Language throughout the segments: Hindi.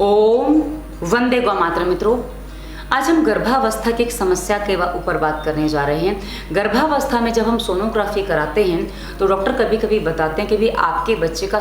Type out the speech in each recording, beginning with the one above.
ओम वंदे गौ मातरम। मित्रों, आज हम गर्भावस्था की एक समस्या के ऊपर बात करने जा रहे हैं। गर्भावस्था में जब हम सोनोग्राफी कराते हैं तो डॉक्टर कभी कभी बताते हैं कि भी आपके बच्चे का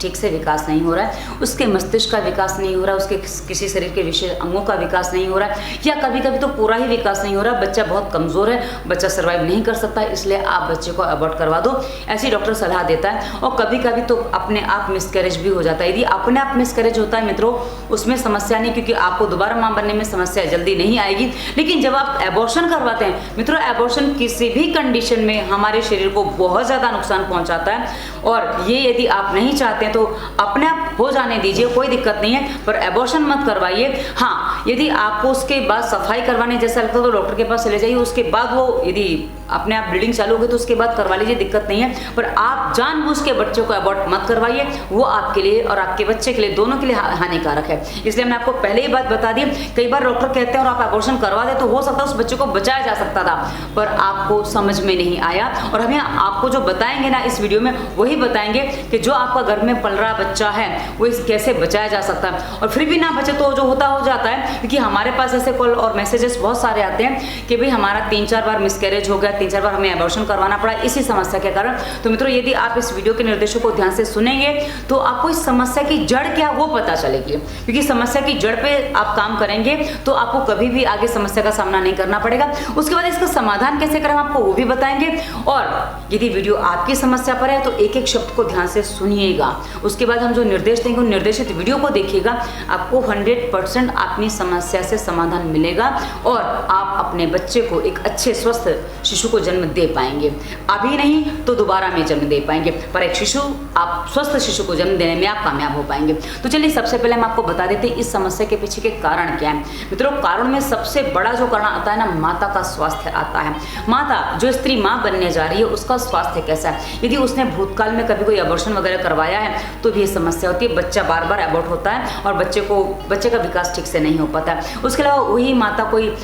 ठीक से विकास नहीं हो रहा है, उसके मस्तिष्क का विकास नहीं हो रहा है, उसके किसी शरीर के विशेष अंगों का विकास नहीं हो रहा है, या कभी कभी तो पूरा ही विकास नहीं हो रहा, बच्चा बहुत कमज़ोर है, बच्चा सर्वाइव नहीं कर सकता है, इसलिए आप बच्चे को अबॉर्ट करवा दो, ऐसी डॉक्टर सलाह देता है। और कभी कभी तो अपने आप मिसकैरेज भी हो जाता है। यदि अपने आप मिसकैरेज होता है मित्रों, उसमें समस्या नहीं, क्योंकि आपको दोबारा मां बनने में समस्या जल्दी नहीं आएगी। लेकिन जब आप एबॉर्शन करवाते हैं मित्रों, एबॉर्शन किसी भी कंडीशन में हमारे शरीर को बहुत ज़्यादा नुकसान पहुंचाता है, और ये यदि आप नहीं चाहते हैं तो अपने आप हो जाने दीजिए, कोई दिक्कत नहीं है, पर एबॉर्शन मत करवाइए। हाँ, यदि आपको उसके बाद सफाई करवाने जैसा लगता है तो डॉक्टर के पास चले जाइए, उसके बाद वो यदि अपने आप ब्लीडिंग चालू होगी तो उसके बाद करवा लीजिए, दिक्कत नहीं है। पर आप जानबूझ के बच्चों को अबॉर्ट मत करवाइए, वो आपके लिए और आपके बच्चे के लिए, दोनों के लिए हानिकारक है। इसलिए मैंने आपको पहले ही बात बता दी। कई बार डॉक्टर कहते हैं और आप अबॉर्शन करवा दे तो हो सकता है उस बच्चे को बचाया जा सकता था, पर आपको समझ में नहीं आया। और हम आपको जो बताएंगे ना इस वीडियो में, वही बताएंगे कि जो आपका घर में पल रहा बच्चा है वो इस कैसे बचाया जा सकता है। और फिर भी ना बचे तो जो होता हो जाता है, क्योंकि हमारे पास ऐसे कॉल और मैसेजेस बहुत सारे आते हैं कि भाई हमारा 3-4 बार मिसकैरेज हो गया, 3-4 बार हमें एबॉर्शन करवाना पड़ा इसी समस्या के कारण। तो मित्रों, यदि आप इस वीडियो के निर्देशों को ध्यान से सुनेंगे तो आपको इस समस्या की जड़ क्या वो पता चलेगी, क्योंकि समस्या की जड़ पे आप काम करेंगे तो आपको कभी भी आगे समस्या का सामना नहीं करना पड़ेगा। उसके बाद इसका समाधान कैसे करें आपको वो भी बताएंगे। और यदि वीडियो आपकी समस्या पर है तो एक एक शब्द को ध्यान से सुनिएगा, उसके बाद हम जो निर्देश देंगे उन निर्देशित वीडियो को देखिएगा, आपको 100% अपनी समस्या से समाधान मिलेगा और आप अपने बच्चे को एक अच्छे स्वस्थ शिशु को जन्म दे पाएंगे। अभी नहीं तो दोबारा में जन्म दे पाएंगे, पर एक शिशु, आप स्वस्थ शिशु को जन्म देने में आप कामयाब हो पाएंगे। तो चलिए सबसे पहले हम आपको बता देते हैं इस समस्या के पीछे के कारण क्या है। मित्रों, कारण में सबसे बड़ा जो कारण आता है ना, माता का स्वास्थ्य आता है। माता, जो स्त्री माँ बनने जा रही है, उसका स्वास्थ्य कैसा है। यदि उसने भूतकाल में कभी कोई अबॉर्शन वगैरह करवाया है तो भी ये समस्या होती है, बच्चा बार बार अबॉर्ट होता है और बच्चे का विकास ठीक से नहीं हो पाता है। उसके अलावा वही माता कोई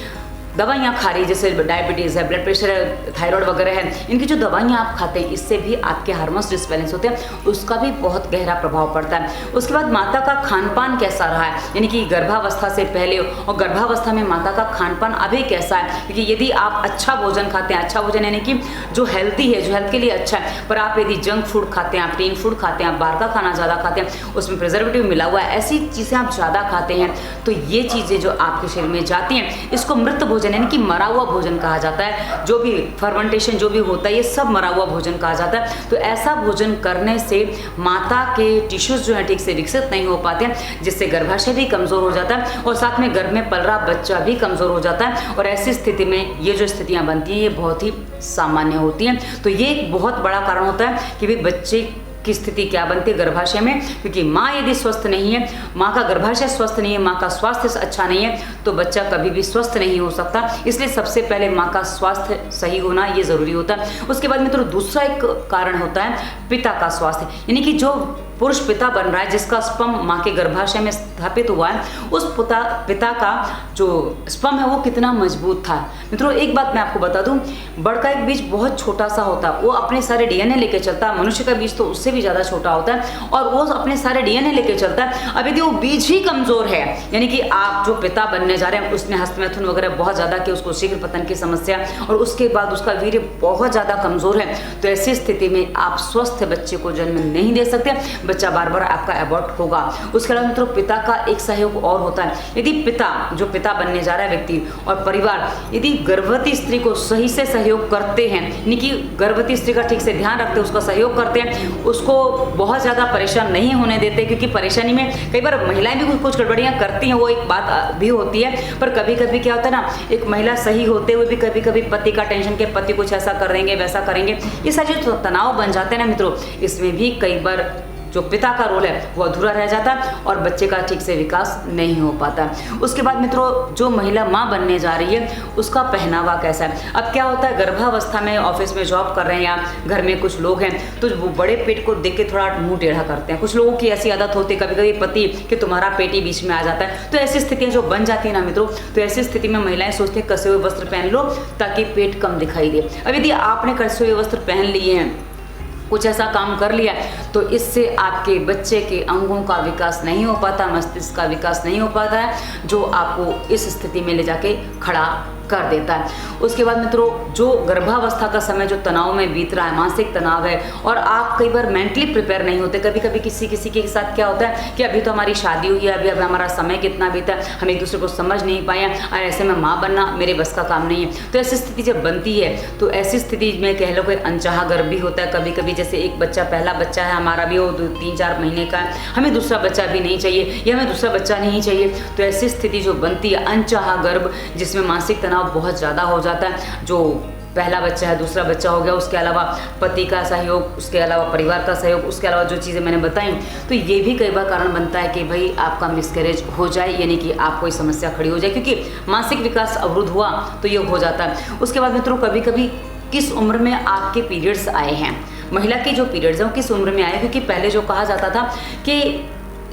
दवाइयाँ खा रही है, जैसे डायबिटीज़ है, ब्लड प्रेशर है, थायराइड वगैरह है, इनकी जो दवाइयाँ आप खाते हैं इससे भी आपके हार्मोन्स डिसबैलेंस होते हैं, उसका भी बहुत गहरा प्रभाव पड़ता है। उसके बाद माता का खान पान कैसा रहा है, यानी कि गर्भावस्था से पहले और गर्भावस्था में माता का खान पान अभी कैसा है। क्योंकि यदि आप अच्छा भोजन खाते हैं, अच्छा भोजन यानी कि जो हेल्दी है, जो हेल्थ के लिए अच्छा है, पर आप यदि जंक फूड खाते हैं, आप टीन फूड खाते हैं, आप बाहर का खाना ज़्यादा खाते हैं, उसमें प्रिजर्वेटिव मिला हुआ है, ऐसी चीज़ें आप ज़्यादा खाते हैं, तो ये चीज़ें जो आपके शरीर में जाती हैं इसको मृत भोजन यानी कि मरा हुआ भोजन कहा जाता है। जो भी फर्मेंटेशन जो भी होता है ये सब मरा हुआ भोजन कहा जाता है। तो ऐसा भोजन करने से माता के टिश्यूज जो है ठीक से विकसित नहीं हो पाते हैं, जिससे गर्भाशय भी कमजोर हो जाता है और साथ में गर्भ में पल रहा बच्चा भी कमजोर हो जाता है। और ऐसी स्थिति में ये जो स्थितियां बनती हैं ये बहुत ही सामान्य होती हैं। तो ये एक बहुत बड़ा कारण होता है कि भाई बच्चे की स्थिति क्या बनती है गर्भाशय में, क्योंकि माँ यदि स्वस्थ नहीं है, माँ का गर्भाशय स्वस्थ नहीं है, माँ का स्वास्थ्य अच्छा नहीं है, तो बच्चा कभी भी स्वस्थ नहीं हो सकता। इसलिए सबसे पहले माँ का स्वास्थ्य सही होना ये ज़रूरी होता है। उसके बाद मित्रों दूसरा एक कारण होता है पिता का स्वास्थ्य, यानी कि जो पुरुष पिता बन रहा है, जिसका स्पर्म माँ के गर्भाशय में स्थापित हुआ है, उस पिता का जो स्पर्म है वो कितना मजबूत था। मित्रों, एक बात मैं आपको बता दूं, बड़ का एक बीज बहुत छोटा सा होता है, वो अपने सारे डीएनए लेके चलता है। मनुष्य का बीज तो उससे भी ज़्यादा छोटा होता है और वो अपने सारे डीएनए लेके चलता है। अब यदि वो बीज ही कमज़ोर है, यानी कि आप जो पिता बनने जा रहे हैं उसने हस्तमैथुन वगैरह बहुत ज़्यादा किया, उसको शीघ्र पतन की समस्या, और उसके बाद उसका वीर्य बहुत ज़्यादा कमज़ोर है, तो ऐसी स्थिति में आप स्वस्थ बच्चे को जन्म नहीं दे सकते, बच्चा बार बार आपका अबॉर्ट होगा। उसके अलावा मित्रों पिता का एक सहयोग और होता है। यदि पिता, जो पिता बनने जा रहा है व्यक्ति और परिवार, यदि गर्भवती स्त्री को सही से सहयोग करते हैं, यानी कि गर्भवती स्त्री का ठीक से ध्यान रखते हैं, उसका सहयोग करते हैं, उसको बहुत ज़्यादा परेशान नहीं होने देते, क्योंकि परेशानी में कई बार महिलाएं भी कुछ गड़बड़ियाँ करती हैं, वो एक बात भी होती है। पर कभी कभी क्या होता है ना, एक महिला सही होते हुए भी कभी कभी पति का टेंशन के पति कुछ ऐसा कर देंगे वैसा करेंगे, ये सारे जो तनाव बन जाते हैं ना मित्रों, इसमें भी कई बार जो पिता का रोल है वो अधूरा रह जाता है और बच्चे का ठीक से विकास नहीं हो पाता। उसके बाद मित्रों जो महिला माँ बनने जा रही है उसका पहनावा कैसा है। अब क्या होता है, गर्भावस्था में ऑफिस में जॉब कर रहे हैं या घर में कुछ लोग हैं तो वो बड़े पेट को देख के थोड़ा मुंह टेढ़ा करते हैं। कुछ लोगों की ऐसी आदत होती है, कभी कभी पति कि तुम्हारा पेट ही बीच में आ जाता है। तो ऐसी स्थितियाँ जो बन जाती है ना मित्रों, तो ऐसी स्थिति में महिलाएं सोचती हैं कसे हुए वस्त्र पहन लो ताकि पेट कम दिखाई दे। अब यदि आपने कसे हुए वस्त्र पहन लिए हैं, कुछ ऐसा काम कर लिया तो इससे आपके बच्चे के अंगों का विकास नहीं हो पाता, मस्तिष्क का विकास नहीं हो पाता है, जो आपको इस स्थिति में ले जाके खड़ा कर देता है। उसके बाद मित्रों, जो गर्भावस्था का समय जो तनाव में बीत रहा है, मानसिक तनाव है, और आप कई बार मेंटली प्रिपेयर नहीं होते। कभी कभी किसी के साथ क्या होता है कि अभी तो हमारी शादी हुई है, अभी हमारा समय कितना बीता है, हम एक दूसरे को समझ नहीं पाए हैं, और ऐसे में माँ बनना मेरे बस का काम नहीं है। तो ऐसी स्थिति जब बनती है, तो ऐसी स्थिति में कह लो कोई अनचाहा गर्भ भी होता है। कभी कभी जैसे एक बच्चा, पहला बच्चा है हमारा भी, वो 3-4 महीने का है, हमें दूसरा बच्चा भी नहीं चाहिए, या हमें दूसरा बच्चा नहीं चाहिए। तो ऐसी स्थिति जो बनती है, अनचाहा गर्भ, जिसमें मानसिक तनाव बहुत ज़्यादा हो जाता है, जो पहला बच्चा है, दूसरा बच्चा हो गया, उसके अलावा पति का सहयोग, उसके अलावा परिवार का सहयोग, उसके अलावा जो चीज़ें मैंने बताई, तो ये भी कई बार कारण बनता है कि भाई आपका मिसकैरेज हो जाए, यानी कि आप कोई समस्या खड़ी हो जाए, क्योंकि मानसिक विकास अवरुद्ध हुआ तो ये हो जाता है। उसके बाद मित्रों, कभी कभी किस उम्र में आपके पीरियड्स आए हैं, महिला के जो पीरियड्स हैं वो किस उम्र में आए, क्योंकि पहले जो कहा जाता था कि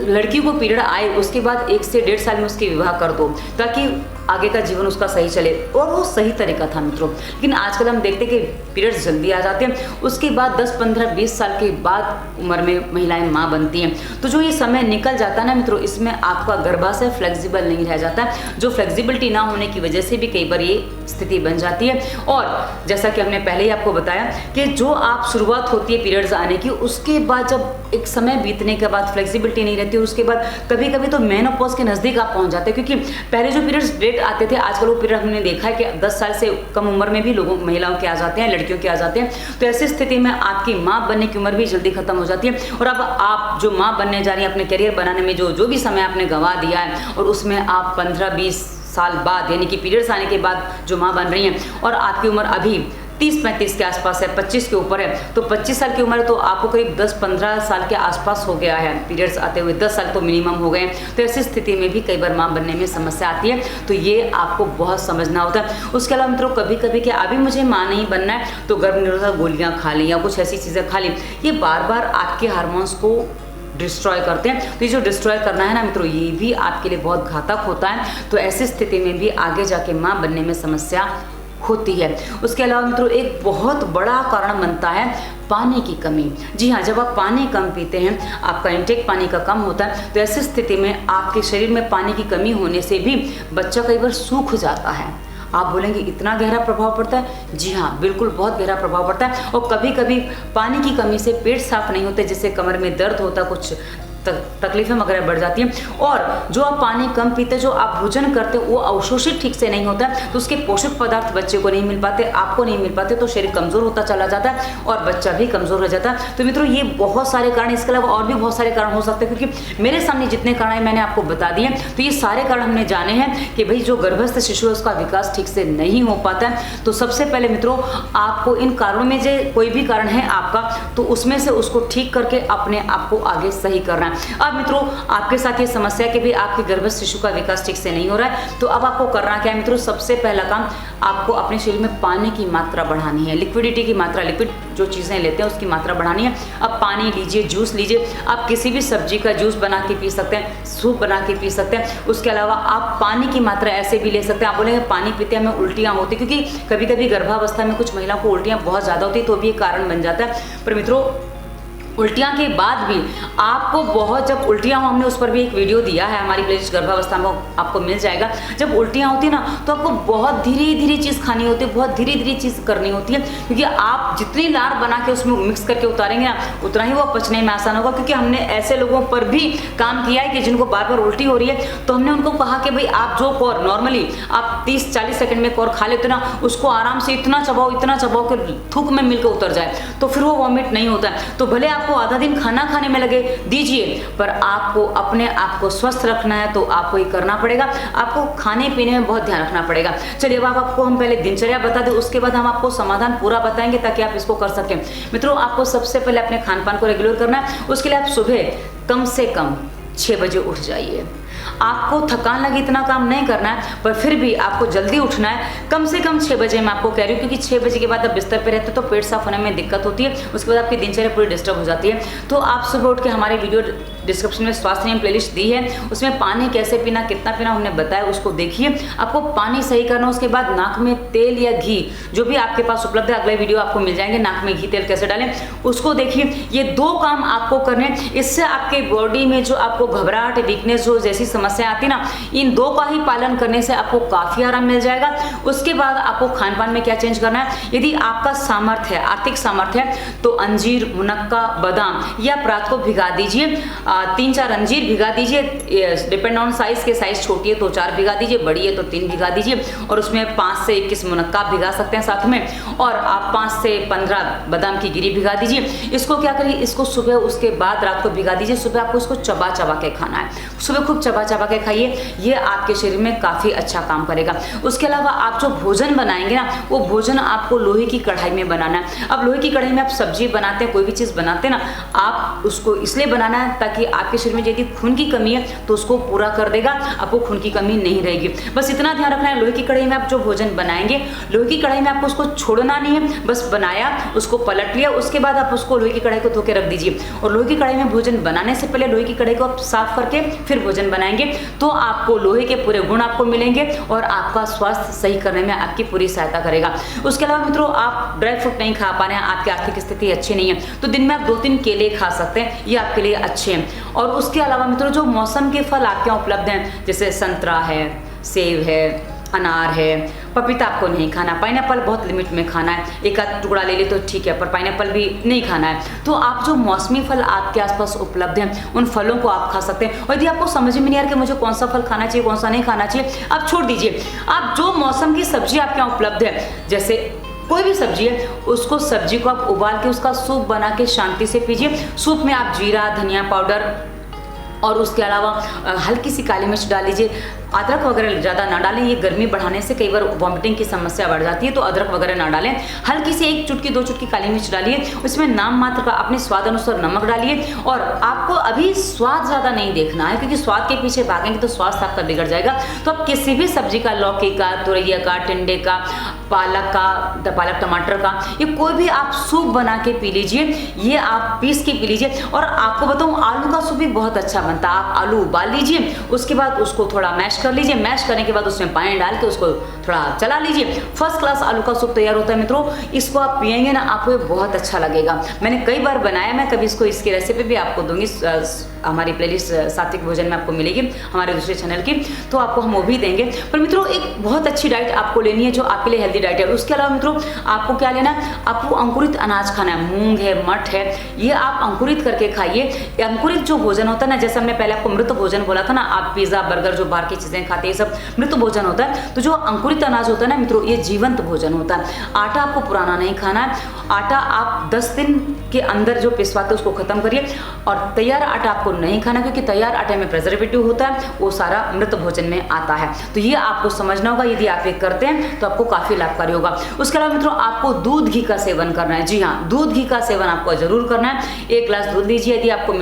लड़की को पीरियड आए उसके बाद 1 से 1.5 साल में उसकी विवाह कर दो, ताकि आगे का जीवन उसका सही चले, और वो सही तरीका था मित्रों। लेकिन आजकल हम देखते हैं कि पीरियड्स जल्दी आ जाते हैं, उसके बाद 10, 15, 20 साल के बाद उम्र में महिलाएं माँ बनती हैं। तो जो ये समय निकल जाता है ना मित्रों, इसमें आपका गर्भाशय फ्लेक्सिबल नहीं रह जाता, जो फ्लेक्सिबिलिटी ना होने की वजह से भी कई बार ये स्थिति बन जाती है। और जैसा कि हमने पहले ही आपको बताया कि जो आप शुरुआत होती है पीरियड्स आने की, उसके बाद जब एक समय बीतने के बाद फ्लेक्सिबिलिटी नहीं रहती, उसके बाद कभी कभी तो मेनोपॉज के नज़दीक आप पहुंच जाते हैं। क्योंकि पहले जो पीरियड्स लेट आते थे, आजकल वो पीरियड हमने देखा है कि 10 साल से कम उम्र में भी महिलाओं के आ जाते हैं, लड़कियों के आ जाते हैं। तो ऐसी स्थिति में आपकी माँ बनने की उम्र भी जल्दी खत्म हो जाती है, और अब आप जो माँ बनने जा रही हैं, अपने करियर बनाने में जो भी समय आपने गंवा दिया है, और उसमें आप 15-20 साल बाद, यानी कि पीरियड्स आने के बाद जो माँ बन रही हैं, और आपकी उम्र अभी 30-35 के आसपास है, 25 के ऊपर है, तो 25 साल की उम्र है, तो आपको करीब 10-15 साल के आसपास हो गया है पीरियड्स आते हुए, 10 साल तो मिनिमम हो गए। तो ऐसी स्थिति में भी कई बार माँ बनने में समस्या आती है, तो ये आपको बहुत समझना होता है। उसके अलावा मित्रों, कभी कभी कि अभी मुझे माँ नहीं बनना है, तो गर्भ निरोधक गोलियाँ खा ली या कुछ ऐसी चीज़ें खा ली, ये बार बार आपके हार्मोन्स को डिस्ट्रॉय करते हैं। तो ये जो डिस्ट्रॉय करना है ना मित्रों, ये भी आपके लिए बहुत घातक होता है। तो ऐसी स्थिति में भी आगे जाके माँ बनने में समस्या होती है। उसके अलावा मित्रों, एक बहुत बड़ा कारण बनता है पानी की कमी। जी हाँ, जब आप पानी कम पीते हैं, आपका इंटेक पानी का कम होता है, तो ऐसी स्थिति में आपके शरीर में पानी की कमी होने से भी बच्चा कई बार सूख जाता है। आप बोलेंगे इतना गहरा प्रभाव पड़ता है? जी हाँ, बिल्कुल बहुत गहरा प्रभाव पड़ता है। और कभी कभी पानी की कमी से पेट साफ नहीं होते, जिससे कमर में दर्द होता, कुछ तकलीफें वगैरह बढ़ जाती हैं। और जो आप पानी कम पीते, जो आप भोजन करते वो अवशोषित ठीक से नहीं होता, तो उसके पोषक पदार्थ बच्चे को नहीं मिल पाते, आपको नहीं मिल पाते, तो शरीर कमज़ोर होता चला जाता है और बच्चा भी कमज़ोर हो जाता है। तो मित्रों, ये बहुत सारे कारण, इसके अलावा और भी बहुत सारे कारण हो सकते हैं, क्योंकि मेरे सामने जितने कारण हैं मैंने आपको बता दिए। तो ये सारे कारण हमने जाने हैं कि भाई जो गर्भस्थ शिशु है उसका विकास ठीक से नहीं हो पाता है। तो सबसे पहले मित्रों, आपको इन कारणों में जो कोई भी कारण है आपका, तो उसमें से उसको ठीक करके अपने आप को आगे सही करना है। अब मित्रों, आपके साथ ये समस्या कि भी आपके गर्भस्थ शिशु का विकास ठीक से नहीं हो रहा है, तो अब आपको करना क्या है मित्रों? सबसे पहला काम, आपको अपने शरीर में पानी की मात्रा बढ़ानी है, लिक्विडिटी की मात्रा, लिक्विड जो चीज़ें लेते हैं उसकी मात्रा बढ़ानी है। अब पानी लीजिए, जूस लीजिए, आप किसी भी सब्जी का जूस बना के पी सकते हैं, सूप बना के पी सकते हैं। उसके अलावा आप पानी की मात्रा ऐसे भी ले सकते हैं। आप बोलेंगे पानी पीते हमें उल्टियाँ होती, क्योंकि कभी कभी गर्भावस्था में कुछ महिलाओं को उल्टियाँ बहुत ज़्यादा होती, तो भी ये कारण बन जाता है। पर मित्रों, उल्टियाँ के बाद भी आपको बहुत, जब उल्टियाँ हो, हमने उस पर भी एक वीडियो दिया है हमारी प्लेलिस्ट गर्भावस्था में, आपको मिल जाएगा। जब उल्टियाँ होती है ना, तो आपको बहुत धीरे धीरे चीज़ खानी होती है, बहुत धीरे धीरे चीज़ करनी होती है, क्योंकि आप जितनी लार बना के उसमें मिक्स करके उतारेंगे ना, उतना ही वो पचने में आसान होगा। क्योंकि हमने ऐसे लोगों पर भी काम किया है कि जिनको बार बार उल्टी हो रही है, तो हमने उनको कहा कि भाई आप जो कौर नॉर्मली आप 30-40 सेकंड में कौर खा लेते ना, उसको आराम से इतना चबाओ कि थूक में मिलकर उतर जाए, तो फिर वो वॉमिट नहीं होता है। तो भले आपको आधा दिन खाना खाने में लगे, दीजिए, पर आपको अपने आप को स्वस्थ रखना है, तो आपको ये करना पड़ेगा। आपको खाने पीने में बहुत ध्यान रखना पड़ेगा। चलिए, अब आपको हम पहले दिनचर्या बता दें, उसके बाद हम आपको समाधान पूरा बताएंगे ताकि आप इसको कर सकें। मित्रों, आपको सबसे पहले अपने खान पान को रेगुलर करना है। उसके लिए आप सुबह कम से कम 6 बजे उठ जाइए। आपको थकान लगे इतना काम नहीं करना है, पर फिर भी आपको जल्दी उठना है। कम से कम 6 बजे मैं आपको कह रही हूँ, क्योंकि 6 बजे के बाद आप बिस्तर पे रहते हो तो पेट साफ होने में दिक्कत होती है, उसके बाद आपकी दिनचर्या पूरी डिस्टर्ब हो जाती है। तो आप सुबह उठ के हमारे वीडियो डिस्क्रिप्शन में स्वास्थ्य नियम प्लेलिस्ट दी है, उसमें पानी कैसे पीना, कितना पीना हमने बताया, उसको देखिए। आपको पानी सही करना, उसके बाद नाक में तेल या घी जो भी आपके पास उपलब्ध है, अगले वीडियो आपको मिल जाएंगे, नाक में घी तेल कैसे डालें उसको देखिए। ये 2 काम आपको करने, इससे आपके बॉडी में जो आपको घबराहट, वीकनेस जो जैसी समस्या आती ना, इन 2 का ही पालन करने से आपको काफी आराम मिल जाएगा। उसके बाद आपको खान पान में क्या चेंज करना है, यदि आपका सामर्थ्य है, आर्थिक सामर्थ्य है, तो अंजीर, मुनक्का, बादाम या रात को भिगा दीजिए, 3-4 अंजीर भिगा दीजिए, डिपेंड ऑन साइज के, साइज छोटी है तो 4 भिगा दीजिए, बड़ी है तो 3 भिगा दीजिए, और उसमें 5 से 21 मुनक्का भिगा सकते हैं साथ में, और आप 5 से 15 बादाम की गिरी भिगा दीजिए। इसको क्या करिए, इसको सुबह, उसके बाद रात को भिगा दीजिए, सुबह आपको इसको चबा चबा के खाना है, सुबह खूब चबा चबा के खाइए, ये आपके शरीर में काफी अच्छा काम करेगा। उसके अलावा आप जो भोजन बनाएंगे ना, वो भोजन आपको लोहे की कढ़ाई में बनाना है। अब लोहे की कढ़ाई में आप सब्जी बनाते हैं, कोई भी चीज बनाते हैं ना, आप उसको इसलिए बनाना है ताकि आपके शरीर में यदि खून की कमी है तो उसको पूरा कर देगा, आपको खून की कमी नहीं रहेगी। बस इतना ध्यान रखना है, लोहे की कढ़ाई में आप जो भोजन बनाएंगे, लोहे की कढ़ाई में आपको उसको छोड़ना नहीं है, बस बनाया, उसको पलट लिया, उसके बाद आप उसको लोहे की कढ़ाई को धो के रख दीजिए। और लोहे की कढ़ाई में भोजन बनाने से पहले लोहे की कढ़ाई को आप साफ करके फिर भोजन बनाएंगे, तो आपको लोहे के पूरे गुण आपको मिलेंगे और आपका स्वास्थ्य सही करने में आपकी पूरी सहायता करेगा। उसके अलावा मित्रों, आप ड्राई फ्रूट नहीं खा पा रहे हैं, आपकी आर्थिक स्थिति अच्छी नहीं है, तो दिन में आप 2-3 केले खा सकते हैं, ये आपके लिए अच्छे हैं। और उसके अलावा मित्रों, जो मौसम के फल आपके यहाँ उपलब्ध हैं, जैसे संतरा है, सेब है, अनार है, पपीता आपको नहीं खाना, पाइनएप्पल बहुत लिमिट में खाना है, एक आध टुकड़ा ले ले तो ठीक है, पर पाइनएप्पल भी नहीं खाना है। तो आप जो मौसमी फल आपके आसपास उपलब्ध हैं, उन फलों को आप खा सकते हैं। और यदि आपको समझ में नहीं आ रहा कि मुझे कौन सा फल खाना चाहिए, कौन सा नहीं खाना चाहिए, आप छोड़ दीजिए। आप जो मौसम की सब्जी आपके यहाँ उपलब्ध है, जैसे कोई भी सब्जी है, उसको सब्जी को आप उबाल के उसका सूप बना के शांति से पीजिए। सूप में आप जीरा, धनिया पाउडर और उसके अलावा हल्की सी काली मिर्च डाल लीजिए। अदरक वगैरह ज़्यादा ना डालें, ये गर्मी बढ़ाने से कई बार वॉमिटिंग की समस्या बढ़ जाती है, तो अदरक वगैरह ना डालें। हल्की सी 1 चुटकी 2 चुटकी काली मिर्च डालिए, उसमें नाम मात्र का अपने स्वाद अनुसार नमक डालिए। और आपको अभी स्वाद ज़्यादा नहीं देखना है, क्योंकि स्वाद के पीछे भागेंगे तो स्वास्थ्य आपका बिगड़ जाएगा। तो आप किसी भी सब्जी का, लौकी का, तुरैया का, टिंडे का, पालक का, पालक टमाटर का, ये कोई भी आप सूप बना के पी लीजिए, ये आप पीस के पी लीजिए। और आपको बताऊँ, आलू का सूप भी बहुत अच्छा बनता है। आप आलू उबाल लीजिए, उसके बाद उसको थोड़ा मैश कर लीजिए, मैश करने के बाद उसमें पानी डाल के उसको थोड़ा चला लीजिए, फर्स्ट क्लास आलू का सूप तैयार होता है मित्रों। इसको आप पिएंगे ना, आपको बहुत अच्छा लगेगा। मैंने कई बार बनाया, मैं कभी इसको, इसकी रेसिपी भी आपको दूंगी, हमारी प्लेलिस्ट सात्विक भोजन में आपको मिलेगी, हमारे दूसरे चैनल की, तो आपको हम वो भी देंगे। पर मित्रों, एक बहुत अच्छी डाइट आपको लेनी है जो आपके लिए हेल्दी डाइट है। उसके अलावा मित्रों, आपको क्या लेना है, आपको अंकुरित अनाज खाना है, मूंग है, मठ है, ये आप अंकुरित करके खाइए। अंकुरित जो भोजन होता है ना, जैसे हमने पहले आपको मृत भोजन बोला था ना, आप पिज्जा, बर्गर जो बाहर की चीजें खाते हैं, सब मृत भोजन होता है। तो जो अंकुरित अनाज होता है ना मित्रों, ये जीवंत भोजन होता है। आटा आपको पुराना नहीं खाना है, आटा आप 10 दिन के अंदर जो पिसवाते हैं उसको खत्म करिए। और तैयार आटा आपको नहीं खाना, क्योंकि तैयार आटे में प्रिजर्वेटिव होता है, वो सारा मृत भोजन में आता है। तो ये आपको समझना होगा, यदि आप ये करते हैं तो आपको काफी लाभकारी होगा। उसके अलावा मित्रों, आपको दूध घी का सेवन करना है। जी हाँ, दूध घी का सेवन आपको जरूर करना है। 1 गिलास दूध लीजिए, यदि आपको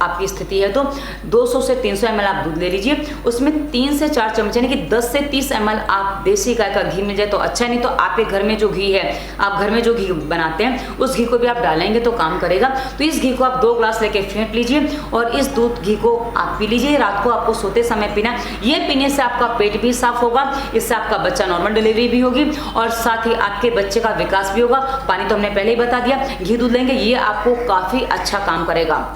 आपकी स्थिति है तो 200 से 300 ml आप दूध ले लीजिए, उसमें 3 से 4 चम्मच यानी कि 10 से 30 ml आप देसी गाय का घी मिल जाए तो अच्छा है, नहीं तो आपके घर में जो घी है, आप घर में जो घी बनाते हैं उस घी को भी आप डालेंगे तो काम करेगा। तो इस घी को आप 2 गिलास लेके फेंट लीजिए और इस दूध घी को आप पी लीजिए। रात को आपको सोते समय पीना, ये पीने से आपका पेट भी साफ होगा, इससे आपका बच्चा नॉर्मल डिलीवरी भी होगी और साथ ही आपके बच्चे का विकास भी होगा। पानी तो हमने पहले ही बता दिया, घी दूध लेंगे, ये आपको काफी अच्छा काम करेगा।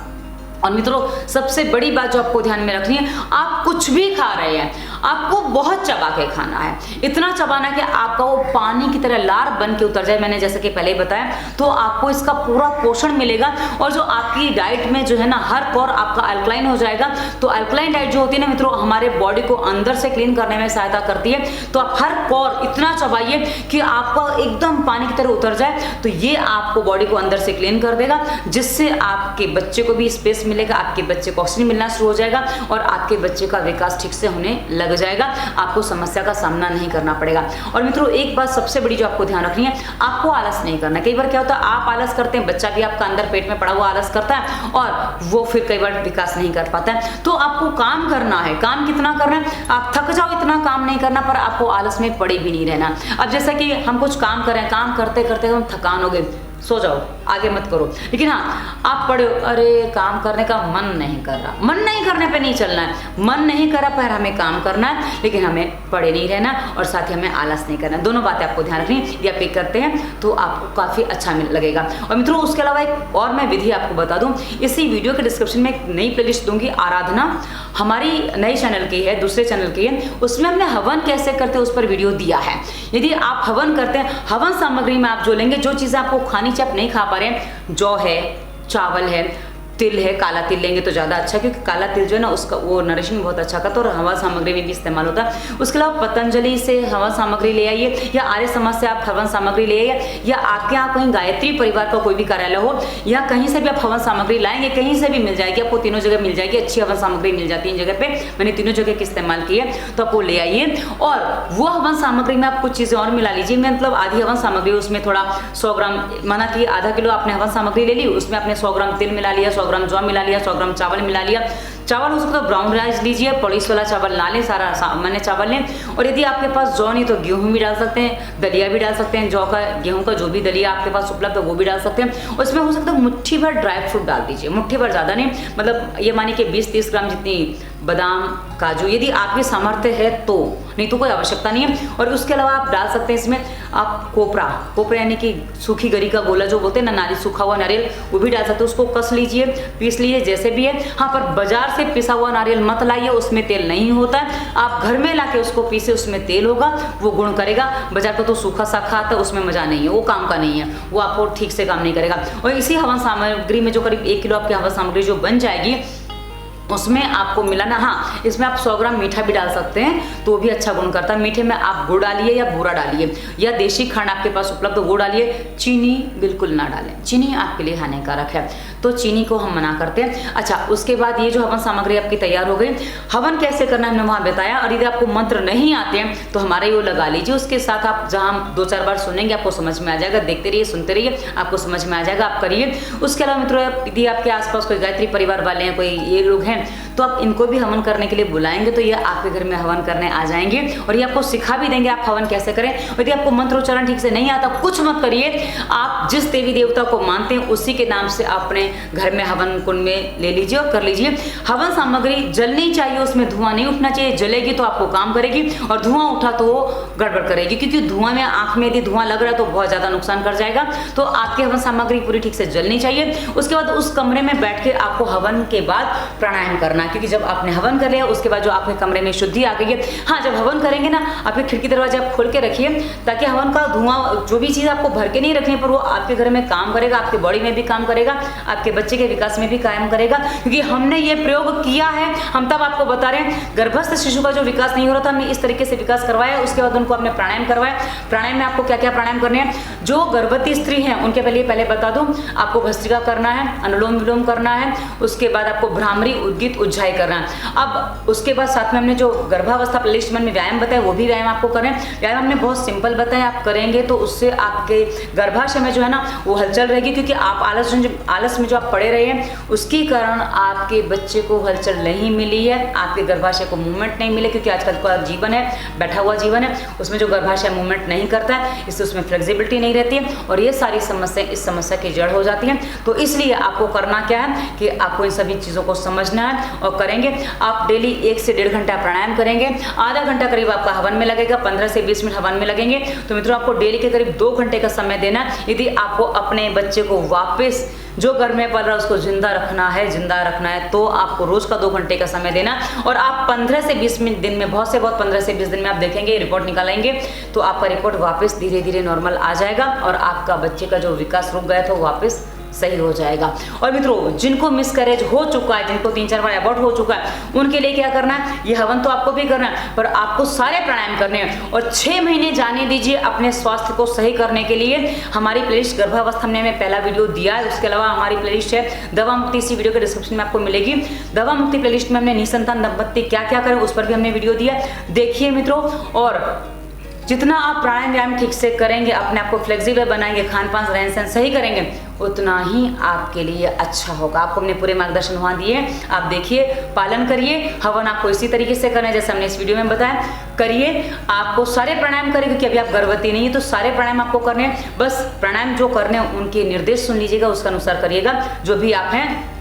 और मित्रों, सबसे बड़ी बात जो आपको ध्यान में रखनी है, आप कुछ भी खा रहे हैं, आपको बहुत चबा के खाना है। इतना चबाना कि आपका वो पानी की तरह लार बन के उतर जाए। मैंने जैसे कि पहले ही बताया, तो आपको इसका पूरा पोषण मिलेगा। और जो आपकी डाइट में जो है ना, हर कोर आपका अल्कलाइन हो जाएगा। तो अल्कलाइन डाइट जो होती है ना मित्रों, हमारे बॉडी को अंदर से क्लीन करने में सहायता करती है। तो आप हर कोर इतना चबाइए कि आपका एकदम पानी की तरह उतर जाए। तो ये आपको बॉडी को अंदर से क्लीन कर देगा, जिससे आपके बच्चे को भी स्पेस मिलेगा, आपके बच्चे को ऑक्सीजन मिलना शुरू हो जाएगा और आपके बच्चे का विकास ठीक से होने लग जाएगा। आपको समस्या का सामना नहीं करना पड़ेगा। और मित्रों, एक बात सबसे बड़ी जो आपको ध्यान रखनी है, आपको आलस नहीं करना। कई बार क्या होता है, आप आलस करते हैं, बच्चा भी आपका अंदर पेट में पड़ा हुआ आलस करता है और वो फिर कई बार विकास नहीं कर पाता है। तो आपको काम करना है। काम कितना करना है, आप थक जाओ इतना काम नहीं करना, पर आपको आलस में पड़े भी नहीं रहना। अब जैसा कि हम कुछ काम करें, काम करते करते हम थकान हो गई, सो जाओ, आगे मत करो। लेकिन हाँ, आप पढ़े हो, अरे काम करने का मन नहीं कर रहा, मन नहीं करने पे नहीं चलना है, मन नहीं करा पर हमें काम करना है, लेकिन हमें पढ़े नहीं रहना और साथ ही हमें आलस नहीं करना। दोनों बातें आपको ध्यान रखनी। यदि आप ये करते हैं तो आपको काफ़ी अच्छा लगेगा। और मित्रों, उसके अलावा एक और मैं विधि आपको बता दूं, इसी वीडियो के डिस्क्रिप्शन में एक नई प्लेलिस्ट दूंगी, आराधना, हमारी नई चैनल की है, दूसरे चैनल की है, उसमें हमने हवन कैसे करते हैं उस पर वीडियो दिया है। यदि आप हवन करते हैं, हवन सामग्री में आप जो लेंगे, जो चीज़ें आपको खानी चाहिए आप नहीं खा पा रहे हैं, जौ है, चावल है, तिल है, काला तिल लेंगे तो ज़्यादा अच्छा, क्योंकि काला तिल जो है ना उसका वो नरिशिंग बहुत अच्छा करता है और हवन सामग्री में भी इस्तेमाल होता है। उसके अलावा पतंजलि से हवन सामग्री ले आइए, या आर्य समाज से आप हवन सामग्री ले आइए, या आपके यहाँ कहीं गायत्री परिवार का कोई भी कार्यालय हो, या कहीं से भी आप हवन सामग्री लाएंगे, कहीं से भी मिल जाएगी आपको, तीनों जगह मिल जाएगी, अच्छी हवन सामग्री मिल जाती है इन जगह पे, मैंने तीनों जगह की इस्तेमाल की है, तो आपको ले आइए। और वो हवन सामग्री में आप कुछ चीज़ें और मिला लीजिए, मतलब आधी हवन सामग्री, उसमें थोड़ा 100 ग्राम, माना कि आधा किलो आपने हवन सामग्री ले ली, उसमें आपने 100 ग्राम तिल मिला लिया, 100 ग्राम जौ मिला लिया, 100 ग्राम चावल मिला लिया। चावल हो सकता है ब्राउन राइस लीजिए, पॉलिश वाला चावल ना लें, सारा सामान्य चावल लें। और यदि आपके पास जौ नहीं तो गेहूं भी डाल सकते हैं, दलिया भी डाल सकते हैं, जौ का गेहूं का जो भी दलिया आपके पास उपलब्ध है वो भी डाल सकते हैं। उसमें हो सकता है मुट्ठी भर ड्राई फ्रूट डाल दीजिए, मुट्ठी भर, ज़्यादा नहीं, मतलब ये मानिए कि 20-30 ग्राम जितनी बादाम, काजू, यदि आपकी सामर्थ्य है तो, नहीं तो कोई आवश्यकता नहीं है। और उसके अलावा आप डाल सकते हैं इसमें आप कोपरा यानी कि सूखी गरी का गोला जो बोलते हैं ना, नारियल, सूखा हुआ नारियल, वो भी डाल सकते हैं। उसको कस लीजिए, पीस लीजिए, जैसे भी है। हाँ, पर बाजार से पिसा हुआ नारियल मत लाइए, उसमें तेल नहीं होता है। आप घर में लाके उसको पीसे, उसमें तेल होगा, वो गुण करेगा। बाजार का तो सूखा साखा आता है, उसमें मजा नहीं है, वो काम का नहीं है, वो आपको ठीक से काम नहीं करेगा। और इसी हवन सामग्री में जो करीब 1 किलो आपकी हवन सामग्री जो बन जाएगी, उसमें आपको मिलाना, हाँ इसमें आप 100 ग्राम मीठा भी डाल सकते हैं, तो वो भी अच्छा गुण करता है। मीठे में आप गुड़ डालिए या बूरा डालिए, या देशी खंड आपके पास उपलब्ध वो डालिए। चीनी बिल्कुल ना डालें, चीनी आपके लिए हानिकारक है, तो चीनी को हम मना करते हैं। अच्छा, उसके बाद ये जो हवन सामग्री आपकी तैयार हो गई, हवन कैसे करना हमने वहाँ बताया। और यदि आपको मंत्र नहीं आते हैं तो हमारे वो लगा लीजिए, उसके साथ आप जहाँ 2-4 बार सुनेंगे आपको समझ में आ जाएगा, देखते रहिए, सुनते रहिए, आपको समझ में आ जाएगा, आप करिए। उसके अलावा मित्रों, यदि आपके आसपास कोई गायत्री परिवार वाले हैं, कोई ये लोग हैं, तो आप इनको भी हवन करने के लिए बुलाएंगे, तो ये आपके घर में हवन करने आ जाएंगे और ये आपको सिखा भी देंगे आप हवन कैसे करें। यदि आपको मंत्रोच्चारण ठीक से नहीं आता, कुछ मत करिए, आप जिस देवी देवता को मानते हैं उसी के नाम से अपने घर में हवन कुंड में ले लीजिए और कर लीजिए। हवन सामग्री जलनी चाहिए, उसमें धुआं नहीं उठना चाहिए, जलेगी तो आपको काम करेगी और धुआं उठा तो वो गड़बड़ करेगी, क्योंकि धुआं में, आंख में यदि धुआं लग रहा है तो बहुत ज्यादा नुकसान कर जाएगा। तो आपकी हवन सामग्री पूरी ठीक से जलनी चाहिए। उसके बाद उस कमरे में बैठ के आपको हवन के बाद प्राणायाम करना, क्योंकि जब आपने हवन कर लिया उसके बाद जो आपके कमरे में शुद्धि आ गई है, हाँ जब हवन करेंगे ना, आपके खिड़की दरवाजे आप खोल के रखिए, ताकि हवन का धुआं, जो भी चीज़ आपको भर के नहीं रखनी, पर वो आपके घर में काम करेगा, आपके बॉडी में भी काम करेगा, आपके बच्चे के विकास में भी कायम करेगा। क्योंकि हमने ये प्रयोग किया है, हम तब आपको बता रहे हैं, गर्भस्थ शिशु का जो विकास नहीं हो रहा था, हमने इस तरीके से विकास करवाया। उसके बाद उनको हमने प्राणायाम करवाया। प्राणायाम में आपको क्या क्या प्राणायाम करने हैं, जो गर्भवती स्त्री हैं उनके पहले बता दूं, आपको भस्त्रिका करना है, अनुलोम विलोम करना है, उसके बाद आपको भ्रामरी, उद्गीत, उज्जाई करना है। अब उसके बाद साथ में हमने जो गर्भावस्था प्लेलिस्ट में व्यायाम बताया, वो भी व्यायाम आपको करें। व्यायाम हमने बहुत सिंपल बताया, आप करेंगे तो उससे आपके गर्भाशय में जो है ना वो हलचल रहेगी, क्योंकि आप आलस में जो आप पड़े रहे हैं उसके कारण आपके बच्चे को हलचल नहीं मिली है, आपके गर्भाशय को मूवमेंट नहीं मिले, क्योंकि आजकल का जीवन है, बैठा हुआ जीवन है, उसमें जो गर्भाशय मूवमेंट नहीं करता है, इससे उसमें फ्लेक्सिबिलिटी नहीं रहती है और ये सारी समस्याएं इस समस्या की जड़ हो जाती हैं। तो इसलिए आपको करना क्या है कि आपको इन सभी चीज़ों को समझना है और करेंगे। आप डेली 1 से 1.5 घंटा प्राणायाम करेंगे, आधा घंटा करीब आपका हवन में लगेगा, 15 से 20 मिनट हवन में लगेंगे। तो मित्रों, आपको डेली के करीब 2 घंटे का समय देना है, यदि आपको अपने बच्चे को वापस जो घर में पल रहा है उसको जिंदा रखना है, तो आपको रोज का 2 घंटे का समय देना। और आप 15 से 20 मिनट दिन में, बहुत से बहुत 15 से 20 दिन में आप देखेंगे, रिपोर्ट निकालेंगे, तो आपका रिपोर्ट वापस धीरे धीरे नॉर्मल आ जाएगा और आपका बच्चे का जो विकास रुक गया था वो वापस सही हो जाएगा। और मित्रों, जिनको मिसकैरेज हो चुका है, जिनको 3-4 बार अबॉर्ट हो चुका है, उनके लिए क्या करना है, ये हवन तो आपको भी करना है, पर आपको सारे प्राणायाम करने हैं और 6 महीने जाने दीजिए अपने स्वास्थ्य को सही करने के लिए। हमारी प्लेलिस्ट गर्भावस्था हमने में पहला वीडियो दिया है। उसके अलावा हमारी प्लेलिस्ट है दवा मुक्ति, इसी वीडियो के डिस्क्रिप्शन में आपको मिलेगी। दवा मुक्ति प्लेलिस्ट में हमने निसंतान दंपत्ति क्या क्या करें उस पर भी हमने वीडियो दिया, देखिए मित्रों। और जितना आप प्राणायाम व्यायाम ठीक से करेंगे, अपने आप को फ्लेक्सिबल बनाएंगे, खान पान रहन सहन सही करेंगे, उतना ही आपके लिए अच्छा होगा। आपको हमने पूरे मार्गदर्शन वहाँ दिए, आप देखिए, पालन करिए। हवन आपको इसी तरीके से करना है जैसे हमने इस वीडियो में बताया, करिए। आपको सारे प्राणायाम करें, क्योंकि अभी आप गर्भवती नहीं है तो सारे प्राणायाम आपको करने हैं। बस प्राणायाम जो करने हैं उनके निर्देश सुन लीजिएगा, उसके अनुसार करिएगा। जो भी आप हैं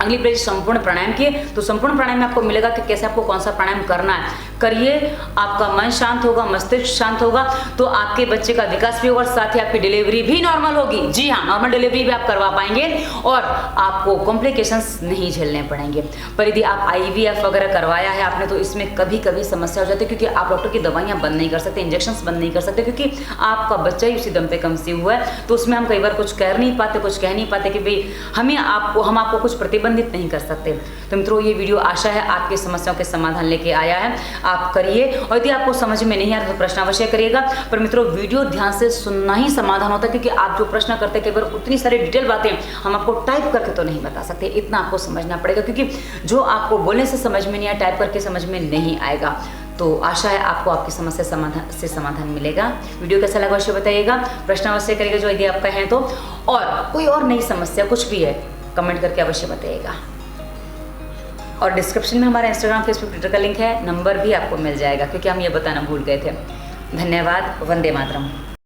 अगली पेज संपूर्ण प्राणायाम किए तो संपूर्ण प्राणायाम में आपको मिलेगा कि कैसे आपको कौन सा प्राणायाम करना है। करिए, आपका मन शांत होगा, मस्तिष्क शांत होगा, तो आपके बच्चे का विकास भी होगा, साथ ही आपकी डिलीवरी भी नॉर्मल होगी। जी हाँ, नॉर्मल डिलीवरी भी आप करवा पाएंगे और आपको कॉम्प्लिकेशंस नहीं झेलने पड़ेंगे। पर यदि आप IVF वगैरह करवाया है आपने, तो इसमें कभी कभी समस्या हो जाती है, क्योंकि आप डॉक्टर की दवाइयाँ बंद नहीं कर सकते, इंजेक्शंस बंद नहीं कर सकते, क्योंकि आपका बच्चा ही उसी दम पे कंसीव हुआ है। तो उसमें हम कई बार कुछ कर नहीं पाते, कुछ कह नहीं पाते कि भाई हम आपको कुछ प्रतिबंधित नहीं कर सकते। तो मित्रों, ये वीडियो आशा है आपकी समस्याओं के समाधान लेके आया है। आप करिए, और यदि आपको समझ में नहीं आ रहा तो प्रश्न अवश्य करिएगा। पर मित्रों, वीडियो ध्यान से सुनना ही समाधान होता है, क्योंकि आप जो प्रश्न करते हैं कई बार उतनी सारी डिटेल बातें हम आपको टाइप करके तो नहीं बता सकते, इतना आपको समझना पड़ेगा, क्योंकि जो आपको बोलने से समझ में नहीं आया, टाइप करके समझ में नहीं आएगा। तो आशा है आपको आपकी समस्या समाधान मिलेगा। वीडियो कैसा लगा अवश्य बताइएगा, प्रश्न अवश्य करिएगा जो यदि आपका है तो, और कोई और नई समस्या कुछ भी है कमेंट करके अवश्य बताइएगा। और डिस्क्रिप्शन में हमारा इंस्टाग्राम, फेसबुक, ट्विटर का लिंक है, नंबर भी आपको मिल जाएगा, क्योंकि हम ये बताना भूल गए थे। धन्यवाद। वंदे मातरम।